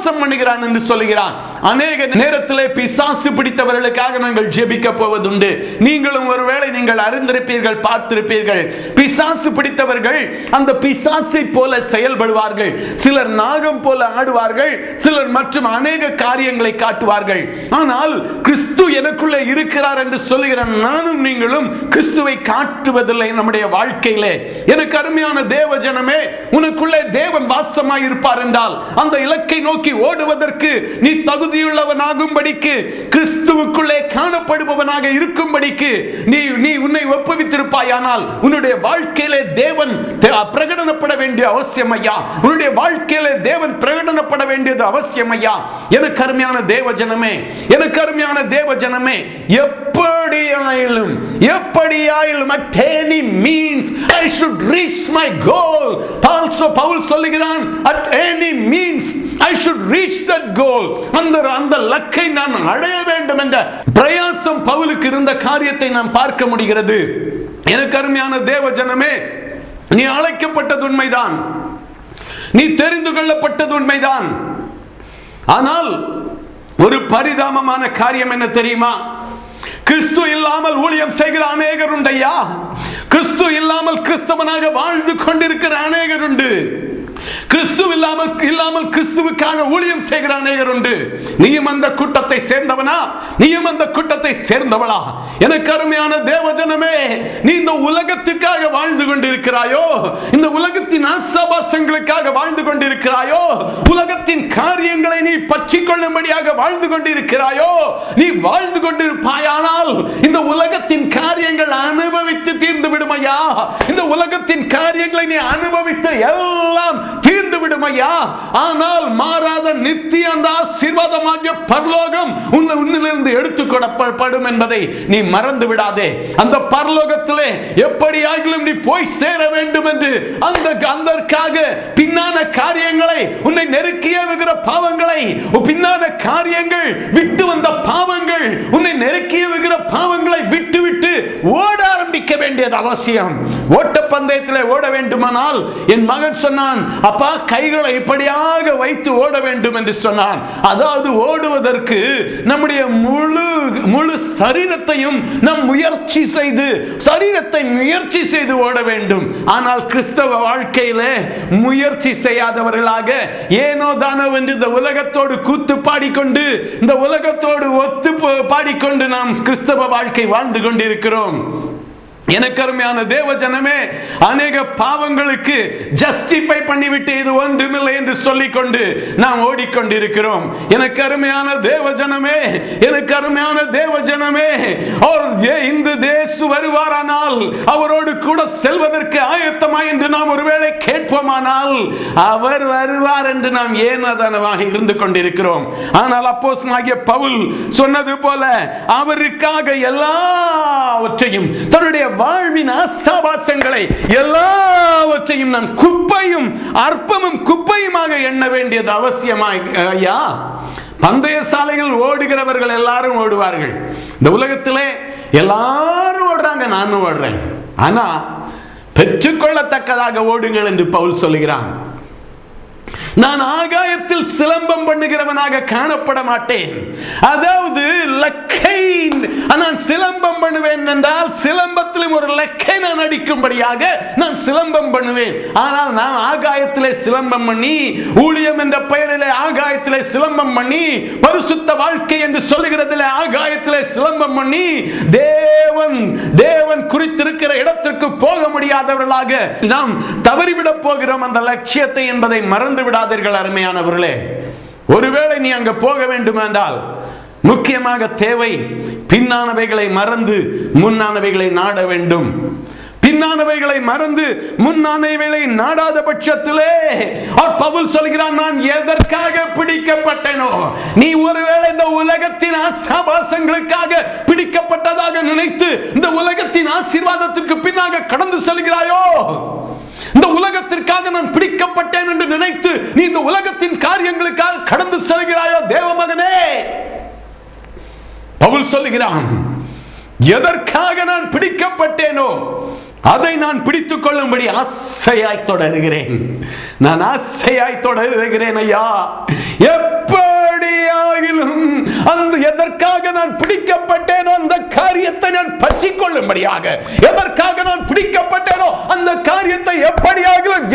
வாசம் பண்ணுகிறான் என்று சொல்லுகிறான். அநேக நேரத்திலே பிசாசு பிடித்தவர்களுக்காக நாங்கள் ஜெபிக்க போவதுண்டு. நீங்களும் ஒருவேளை நீங்கள் அறிந்திருப்பீர்கள், பார்த்திருப்பீர்கள். பிசாசு பிடித்தவர்கள் அந்த பிசாசை போல செயல்படுவார்கள். சிலர் நாகம் போல ஆடுவார்கள், சிலர் மற்றும் அநேக காரியங்களை காட்டுவார்கள். ஆனால் கிறிஸ்து எனக்குள்ளே இருக்கிறார் என்று சொல்லுகிற நானும் நீங்களும் கிறிஸ்துவை காட்டுவதில்லை நம்முடைய வாழ்க்கையிலே. எனக்கு அருமையான தேவ ஜனமே, உனக்குள்ளே தேவன் வாசமாய் இருப்பார் என்றால் அந்த இலக்கை நோக்கி ஓடுவதற்கு நீ தகுதியுள்ளவனாகும்படிக்கு, கிறிஸ்துவுக்குள்ளே காணப்படுபவனாக இருக்கும்படிக்கு நீ உன்னை ஒப்புவித்திருப்பாயானால் உன்னுடைய வாழ்க்கையிலே தேவன் பிரகடனப்பட வேண்டிய அவசியம் ஐயா. உன்னுடைய வாழ்க்கையிலே தேவன் பிரகடனப்பட வேண்டியது அவசியம் ஐயா. எனக்கு அருமையான தேவ ஜனமே, எனக்கு அருமையான தேவ ஜனமே, எப்படியாயிலும் at any means I should reach my goal. Also Pavul சொல்லுகிறான், at any means I should reach that goal. அந்த லக்கை நான் அடைய வேண்டும் என்ற பிரயாசம் பவுலுக்கு இருந்த காரியத்தை நாம் பார்க்க முடிகிறது. எனக்கு அருமையான தேவ ஜனமே, நீ அழைக்கப்பட்டது உண்மைதான், நீ தெரிந்து கொள்ளப்பட்டது உண்மைதான். ஆனால் ஒரு பரிதாபமான காரியம் என்ன தெரியுமா? கிறிஸ்து இல்லாமல் ஊழியம் செய்கிற அநேகர் உண்டையா. கிறிஸ்து இல்லாமல் கிறிஸ்தவனாக வாழ்ந்து கொண்டிருக்கிற அநேகர் உண்டு. கிறிஸ்து இல்லாமல் கிறிஸ்துவுக்காக ஊழியம் செய்கிற அநேகர் உண்டு. நீயும் அந்த கூட்டத்தை சேர்ந்தவனா? நீயும் அந்த கூட்டத்தை சேர்ந்தவளா? எனக்கு அருமையான தேவஜனமே, நீ இந்த உலகத்துக்காக வாழ்ந்து கொண்டிருக்கிறாயோ? இந்த உலகத்தின் ஆசாபாசங்களுக்காக வாழ்ந்து கொண்டிருக்கிறாயோ? உலகத்தின் காரியங்களை நீ பற்றி கொள்ளும்படியாக வாழ்ந்து கொண்டிருக்கிறாயோ? நீ வாழ்ந்து கொண்டிருப்பாயானால் இந்த உலகத்தின் காரியங்கள் அனுபவித்து தீர்ந்து விடுமையா? இந்த உலகத்தின் காரியங்களை நீ அனுபவித்து எல்லாம் தீர்ந்து விடுமையா? ஆனால் மாறாத நித்திய அந்த ஆசீர்வாதமாகிய பரலோகம் உன்னிலிருந்து எடுத்துக் கொள்ளப்படும் என்பதை நீ மறந்து விடாதே. அந்த பரலோகத்திலே எப்படியாகிலும் நீ போய் சேர வேண்டும் என்று அதற்காக பின்னான காரியங்களை, உன்னை நெருக்கிய வருகிற பாவங்களை, பின்னான காரியங்கள் விட்டு வந்த பாவங்கள், உன்னை நெருக்கிய வருகிற பாவங்களை விட்டு விட்டு ஓட ஆரம்பிக்க வேண்டியது அவசியம். ஓட்ட பந்தயத்திலே ஓட வேண்டுமானால் என் மகன் சொன்னான், அப்பா கைகளை இப்படியாக வைத்து ஓட வேண்டும் என்று சொன்னான். அதாவது ஓடுவதற்கு நம்முடைய முழு சரீரத்தையும் நம் முயற்சி செய்து ஓட வேண்டும். ஆனால் கிறிஸ்தவ வாழ்க்கையிலே முயற்சி செய்யாதவர்களாக ஏனோ தானோ என்று இந்த உலகத்தோடு கூத்து பாடிக்கொண்டு, இந்த உலகத்தோடு ஒத்து பாடிக்கொண்டு நாம் கிறிஸ்தவ வாழ்க்கை வாழ்ந்து கொண்டிருக்கிறோம். எனக்கு அருமையான தேவ ஜனமே, அநேக பாவங்களுக்கு ஜஸ்டிஃபை பண்ணிவிட்டு இது ஒன்றுமில்லை என்று சொல்லிக்கொண்டு நாம் ஓடிக்கொண்டிருக்கிறோம். எனக்கு அருமையான தேவ ஜனமே, எனக்கு அருமையான தேவ ஜனமே, இந்த தேசு வருவாரானால் அவரோடு கூட செல்வதற்கு ஆயத்தமாய் என்று நாம் ஒருவேளை கேட்போமானால் அவர் வருவார் என்று நாம் ஏனதனமாக இருந்து கொண்டிருக்கிறோம். ஆனால் அப்போஸ்தலனாகிய பவுல் சொன்னது போல அவருக்காக எல்லாவற்றையும், தன்னுடைய வாழ்வின் ஆசாபாசங்களை எல்லாவற்றையும் நான் குப்பையும் அற்பமும் குப்பையுமாக எண்ண வேண்டியது அவசியமாய் ஐயா. பந்தய சாலைகள் ஓடுகிறவர்கள் எல்லாரும் ஓடுவார்கள். இந்த உலகத்திலே எல்லாரும் ஓடுறாங்க, நானும் ஓடுறேன். ஆனா பெற்றுக்கொள்ளத்தக்கதாக ஓடுங்கள் என்று பவுல் சொல்லுகிறான். நான் ஆகாயத்தில் சிலம்பம் பண்ணுகிறவனாக காணப்பட மாட்டேன். அதாவது லக்கை நான் சிலம்பம் பண்ணுவேன் என்றால் சிலம்பத்திலும் ஒரு லக்கை நான் அடிக்கும்படியாக நான் சிலம்பம் பண்ணுவேன். ஆனால் நான் ஆகாயத்திலே சிலம்பம் பண்ணி, ஊழியம் என்ற பெயரிலே ஆகாயத்திலே சிலம்பம் பண்ணி, பரிசுத்த வாழ்க்கை என்று சொல்லுகிறதிலே ஆகாயத்திலே சிலம்பம் பண்ணி தேவன் குறித்திருக்கிற இடத்திற்கு போக முடியாதவர்களாக நாம் தவறிவிடப் போகிறோம் அந்த லட்சியத்தை என்பதை மறந்து விடாதீர்கள் அருமையானவர்களே. ஒருவேளை நீ அங்க போக வேண்டும் என்றால் முக்கியமாக தேவை பின்னானவைகளை மறந்து முன்னானவைகளை நாட வேண்டும். பின்னானவைகளை மறந்து முன்னானவைகளை நாடாத பட்சத்திலே பவுல் சொல்கிறான், நான் எதற்காக பிடிக்கப்பட்டேனோ? நீ ஒருவேளை இந்த உலகத்தின் ஆசாபாசங்களுக்காக பிடிக்கப்பட்டதாக நினைத்து இந்த உலகத்தின் ஆசீர்வாதத்திற்கு பின்னாக கடந்து செல்கிறாயோ? இந்த உலகத்திற்காக நான் பிடிக்கப்பட்டேன் என்று நினைத்து நீ இந்த உலகத்தின் காரியங்களுக்காக கடந்து செல்கிறாயோ? தேவ மகனே, பவுல் சொல்லுகிறான், எதற்காக நான் பிடிக்கப்பட்டேனோ அதை நான் பிடித்துக் கொள்ளும்படி ஆசையாய் தொடர்கிறேன். நான் ஆசையாய் தொடருகிறேன் ஐயா. எப்படியாகிலும் அந்த எதற்காக நான் பிடிக்கப்பட்டேனோ அந்த காரியத்தை நான் பற்றிக் கொள்ளும்படியாக, எதற்காக நான் பிடிக்கப்பட்டேனோ அந்த காரியத்தை எப்படியாகிலும்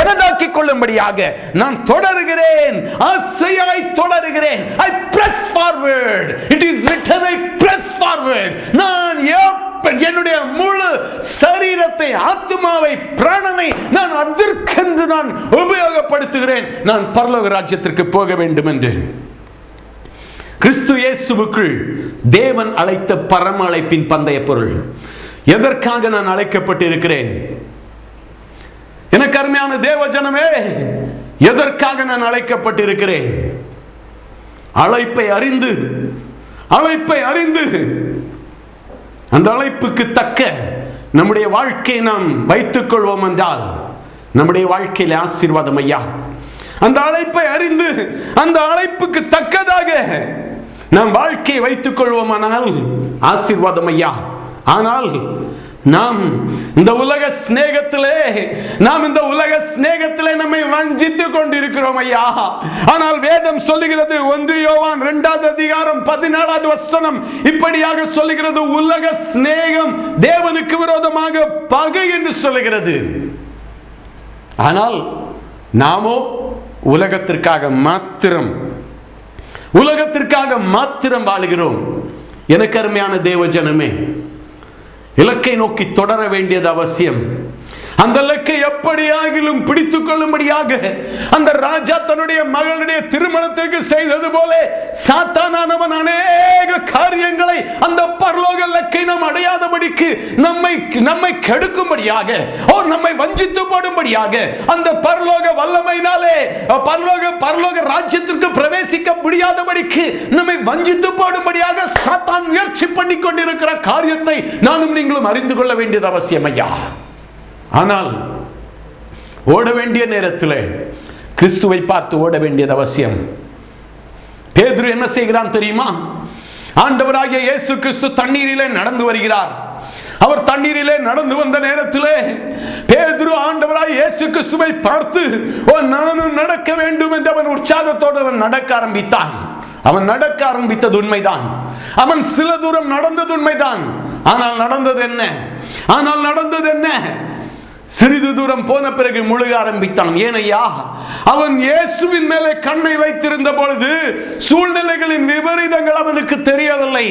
எனதாக்கிக் கொள்ளும்படியாக நான் தொடருகிறேன், ஆசையாய் தொடருகிறேன். I press forward. It is written, I press forward. நான் என்னுடைய முழு சரீரத்தை, ஆத்துமாவை, பிராணனை நான் அதற்கென்று நான் உபயோகப்படுத்துகிறேன். நான் பரலோக ராஜ்யத்திற்கு போக வேண்டும் என்று. கிறிஸ்து இயேசுவுக்குள் தேவன் அழைத்த பரம அழைப்பின் பந்தய பொருள். எதற்காக நான் அழைக்கப்பட்டிருக்கிறேன்? எனக்கு அருமையான தேவ ஜனமே, எதற்காக நான் அழைக்கப்பட்டிருக்கிறேன்? அழைப்பை அறிந்து அந்த அழைப்புக்கு தக்க நம்முடைய வாழ்க்கையை நாம் வைத்துக் கொள்வோம் என்றால் நம்முடைய வாழ்க்கையில் ஆசீர்வாதம் ஐயா. அந்த அழைப்பை அறிந்து அந்த அழைப்புக்கு தக்கதாக நாம் வாழ்க்கையை வைத்துக் கொள்வோமானால் ஆசீர்வாதம் ஐயா. ஆனால் நாம் இந்த உலக சிநேகத்திலே நம்மை வஞ்சித்துக் கொண்டிருக்கிறோம் ஐயா. ஆனால் வேதம் சொல்லுகிறது, 1 யோவான் 2 அதிகாரம் 14 வசனம் இப்படியாக சொல்லுகிறது, உலக சிநேகம் தேவனுக்கு விரோதமாக பகை என்று சொல்லுகிறது. ஆனால் நாமோ உலகத்திற்காக மாத்திரம் வாழுகிறோம். எனக்கு அருமையான தேவ ஜனமே, இலக்கை நோக்கி தொடர வேண்டியது அவசியம். அந்த இலக்கை எப்படியாகிலும் பிடித்துக் கொள்ளும்படியாக அந்த ராஜா தன்னுடைய மகளுடைய திருமணத்திற்கு செய்தது போல சாத்தானானவன் அநேக காரியங்களை அந்த பரலோக இலக்கை நாம் அடையாதபடிக்கு நம்மை கெடுக்கும்படியாக, நம்மை வஞ்சித்து போடும்படியாக, அந்த பரலோக வல்லமையினாலே பரலோக ராஜ்யத்திற்கு பிரவேசிக்க முடியாதபடிக்கு நம்மை வஞ்சித்து போடும்படியாக சாத்தான் முயற்சி பண்ணி கொண்டிருக்கிற காரியத்தை நானும் நீங்களும் அறிந்து கொள்ள வேண்டியது அவசியம் ஐயா. ஆனால் ஓட வேண்டிய நேரத்தில் கிறிஸ்துவை பார்த்து ஓட வேண்டியது அவசியம். பேதுரு என்ன செய்கிறான் தெரியுமா? ஆண்டவராகிய இயேசு கிறிஸ்து தண்ணீரிலே நடந்து வருகிறார். அவர் தண்ணீரிலே நடந்து வந்த நேரத்திலே பேதுரு ஆண்டவராகிய இயேசு கிறிஸ்துவை பார்த்து, நானும் நடக்க வேண்டும் என்று அவன் உற்சாகத்தோடு அவன் நடக்க ஆரம்பித்தான். அவன் நடக்க ஆரம்பித்தது உண்மைதான். அவன் சில தூரம் நடந்தது உண்மைதான். ஆனால் நடந்தது என்ன? சிறிது தூரம் போன பிறகு முழுக ஆரம்பித்தான். ஏனையா, அவன் இயேசுவின் மேலே கண்ணை வைத்திருந்த பொழுது சூழ்நிலைகளின் விபரீதங்கள் அவனுக்கு தெரியவில்லை.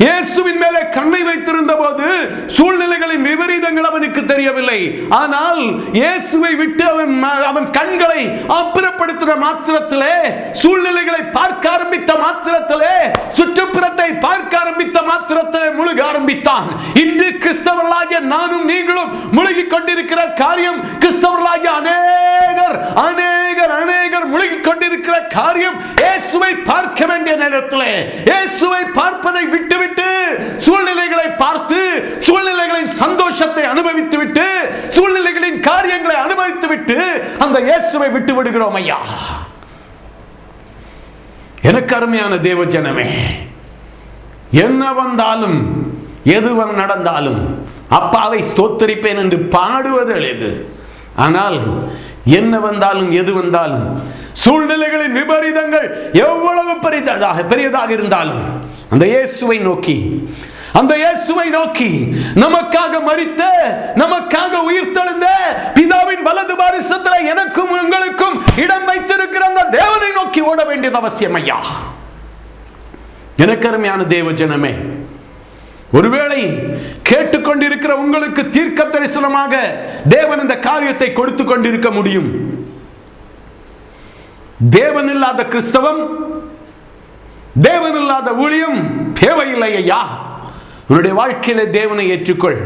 இயேசுவின் மேலே கண்ணை வைத்திருந்த போது சூழ்நிலைகளின் விபரீதங்கள் அவனுக்கு தெரியவில்லை. ஆனால் இயேசுவை விட்டு அவன் கண்களை அப்புறப்படுத்தின மாத்திரத்திலே, சூழ்நிலைகளை பார்க்க ஆரம்பித்த மாத்திரத்திலே, சுற்றுப்புறத்தை பார்க்க ஆரம்பித்த மாத்திரத்திலே முழுக ஆரம்பித்தான். இன்று கிறிஸ்தவர்களாகிய நானும் நீங்களும் முழுகிக் கொண்டிருக்கிற காரியம், கிறிஸ்தவர்களாகிய அநேகர் முழுகிக் கொண்டிருக்கிற காரியம், இயேசுவை பார்க்க வேண்டிய நேரத்தில் இயேசுவை பார்ப்பதை விட்டுவிட்டு சூழ்நிலைகளை பார்த்து சூழ்நிலைகளின் சந்தோஷத்தை அனுபவித்துவிட்டு சூழ்நிலைகளின் காரியங்களை அனுபவித்துவிட்டு அந்த இயேசுவை விட்டு விடுகிறோம் ஐயா. எனக்கு அருமையான தேவ ஜனமே, என்ன வந்தாலும் எது நடந்தாலும் அப்பாவை ஸ்தோத்தரிப்பேன் என்று பாடுவது எளிது. ஆனால் என்ன வந்தாலும் எது வந்தாலும், சூழ்நிலைகளின் விபரீதங்கள் எவ்வளவு பெரியதாக இருந்தாலும் அந்த இயேசுவை நோக்கி நமக்காக மரித்த, நமக்காக உயிர்த்தெழுந்த பிதாவின் வலது பாரிசத்தில் எனக்கும் உங்களுக்கும் இடம் வைத்திருக்கிற அந்த தேவனை நோக்கி ஓட வேண்டியது அவசியம் ஐயா. எனக்கு அருமையான தேவ ஜனமே, ஒருவேளை கேட்டுக்கொண்டிருக்கிற உங்களுக்கு தீர்க்க தரிசனமாக தேவன் இந்த காரியத்தை கொடுத்து கொண்டிருக்க முடியும். தேவன் இல்லாத கிறிஸ்தவம், தேவன் இல்லாத ஊழியம் தேவையில்லை ஐயா. உன்னுடைய வாழ்க்கையில தேவனை ஏற்றுக்கொள்.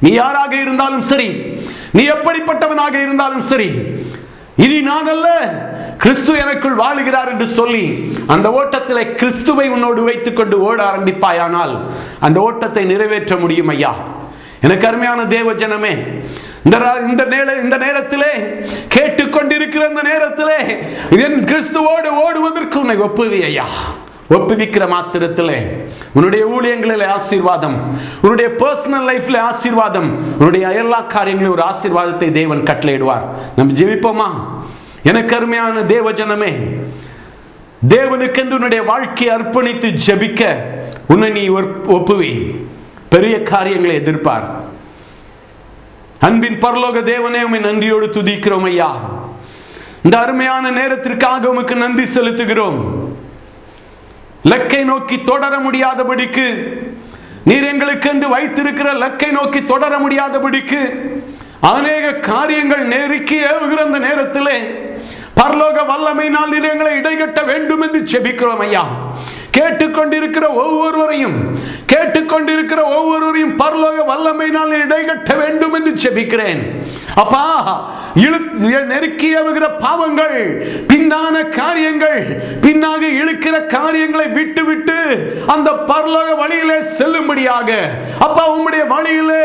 நீ யாராக இருந்தாலும் சரி, நீ எப்படிப்பட்டவனாக இருந்தாலும் சரி, இனி நான் அல்ல, கிறிஸ்து எனக்குள் வாழுகிறார் என்று சொல்லி அந்த ஓட்டத்தில் கிறிஸ்துவை உன்னோடு வைத்துக் கொண்டு ஓட ஆரம்பிப்பாயானால் அந்த ஓட்டத்தை நிறைவேற்ற முடியும் ஐயா. எனக்கு அருமையான தேவ ஜனமே, இந்த நேரத்திலே கேட்டுக்கொண்டிருக்கிற இந்த நேரத்திலே என் கிறிஸ்துவோடு ஓடுவதற்கு உன்னை ஒப்புவி ஐயா. ஒப்புவிக்கிற மாத்திரத்திலே உன்னுடைய ஊழியங்களில் ஆசீர்வாதம், உன்னுடைய பர்சனல் லைஃப்ல ஆசீர்வாதம், உன்னுடைய எல்லா காரியங்களிலும் ஒரு ஆசீர்வாதத்தை தேவன் கட்டளையிடுவார். நம்ம ஜெபிப்போமா? எனக்கு அருமையான தேவ ஜனமே, தேவனுக்கென்று உன்னுடைய வாழ்க்கையை அர்ப்பணித்து ஜெபிக்க உன்னை நீ ஒப்புவி. பெரிய காரியங்களை எதிர்ப்பார். அன்பின் பரலோக தேவனே, உம்மை நன்றியோடு துதிக்கிறோம் ஐயா. இந்த அருமையான நேரத்திற்காக உமக்கு நன்றி செலுத்துகிறோம். லக்கை நோக்கி தொடர முடியாதபடிக்கு, நீர் எங்களுக்கென்று வைத்திருக்கிற லக்கை நோக்கி தொடர முடியாதபடிக்கு அநேக காரியங்கள் நெருக்கி ஏவுகிற அந்த நேரத்திலே பரலோக வல்லமையினால் நீர் எங்களை இடைகட்ட வேண்டும் என்று ஜெபிக்கிறோம் ஐயா. கேட்டுக்கொண்டிருக்கிற ஒவ்வொருவரையும் பரலோக வல்லமையினால் இடைகட்ட வேண்டும் என்று ஜெபிக்கிறேன் அப்பா. நெருக்கி ஏவுகிற பாவங்கள், பின்னான காரியங்கள், பின்னாக இழுக்கிற காரியங்களை விட்டு விட்டு அந்த பரலோக வழியிலே செல்லும்படியாக அப்பா, உம்முடைய வழியிலே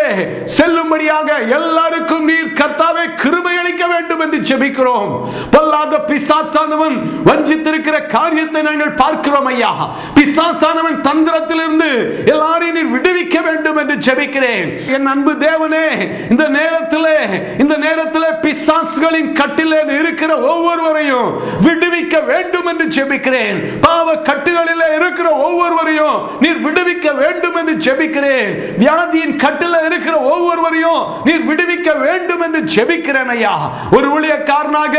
செல்லும்படியாக எல்லாருக்கும் நீர் கர்த்தாவே கிருபை அளிக்க வேண்டும் என்று ஜெபிக்கிறோம். பொல்லாத பிசாசானவன் வஞ்சித்திருக்கிற காரியத்தை நாங்கள் பார்க்கிறோம் ஐயா. பிசாசானவன் தந்திரத்திலிருந்து எல்லாரையும் நீர் விடுவிக்க வேண்டும் என்று ஜெபிக்கிறேன். என் அன்பு தேவனே, இந்த நேரத்திலே பிசாசுகளின் கட்டிலே இருக்கிற ஒவ்வொருவரையும் விடுவிக்க வேண்டும் என்று ஜெபிக்கிறேன். பாவ கட்டுகளிலே இருக்கிற ஒவ்வொருவரையும் நீர் விடுவிக்க வேண்டும் என்று ஜெபிக்கிறேன். வியாதியின் கட்டிலே இருக்கிற ஒவ்வொருவரையும் நீர் விடுவிக்க வேண்டும் என்று ஜெபிக்கிறேன் ஐயா. ஒரு ஊழியக்காரனாக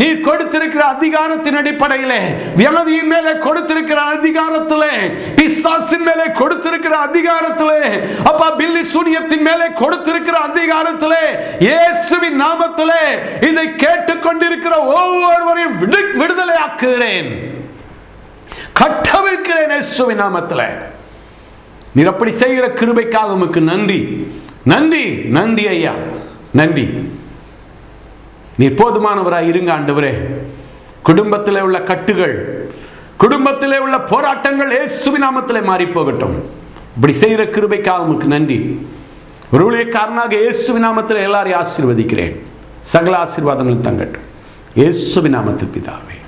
நீர் கொடுத்திருக்கிற அதிகாரத்தின் அடிப்படையிலே, வியாதியின் மேலே கொடுத்திருக்கிற அதிகாரத்திலே, பிசாசின் மேலே கொடுத்திருக்கிற அதிகாரத்திலே, அப்பா பில்லி சூனியத்தின் மேலே கொடுத்திருக்கிற அதிகாரத்திலே, இயேசுவின் நாமத்திலே இதை கேட்டுக்கொண்டிருக்கிற ஒவ்வொருவரையும் விடுதலை ஆக்குகிறேன், கட்டவிழ்க்கிறேன் இயேசுவின் நாமத்திலே. நீர் அப்படி செய்கிற கிருபைக்காக உமக்கு நன்றி, நன்றி, நன்றி ஐயா, நன்றி. நீர் போதுமானவராய் இருங்க ஆண்டவரே. குடும்பத்திலே உள்ள கட்டுகள், குடும்பத்திலே உள்ள போராட்டங்கள் இயேசுவின் நாமத்திலே மாறி போகட்டும். இப்படி செய்கிற கிருபைக்காக உமக்கு நன்றி. ஒரு ஊழியக்காரனாக இயேசுவின் நாமத்தில் எல்லாரையும் ஆசீர்வதிக்கிறேன். சகல ஆசீர்வாதங்களும் தங்கட்டும் இயேசுவின் நாமத்தில் பிதாவே,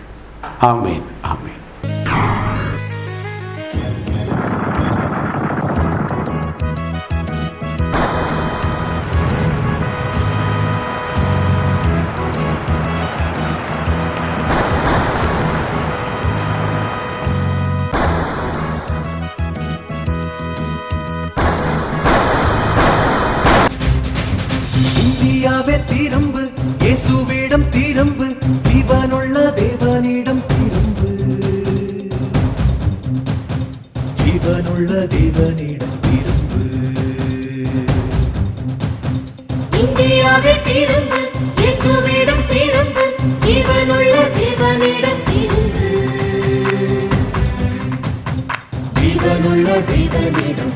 ஆமென், ஆமென். திரும்பு, இயேசுவிடம் திரும்பு, ஜீவனுள்ள தேவனிடம் திரும்பு, ஜீவனுள்ள தேவனிடம் திரும்பு. இந்தியாவே திரும்பு, இயேசுவிடம் திரும்பு, ஜீவனுள்ள தேவனிடம் திரும்பு, ஜீவனுள்ள தேவனிடம்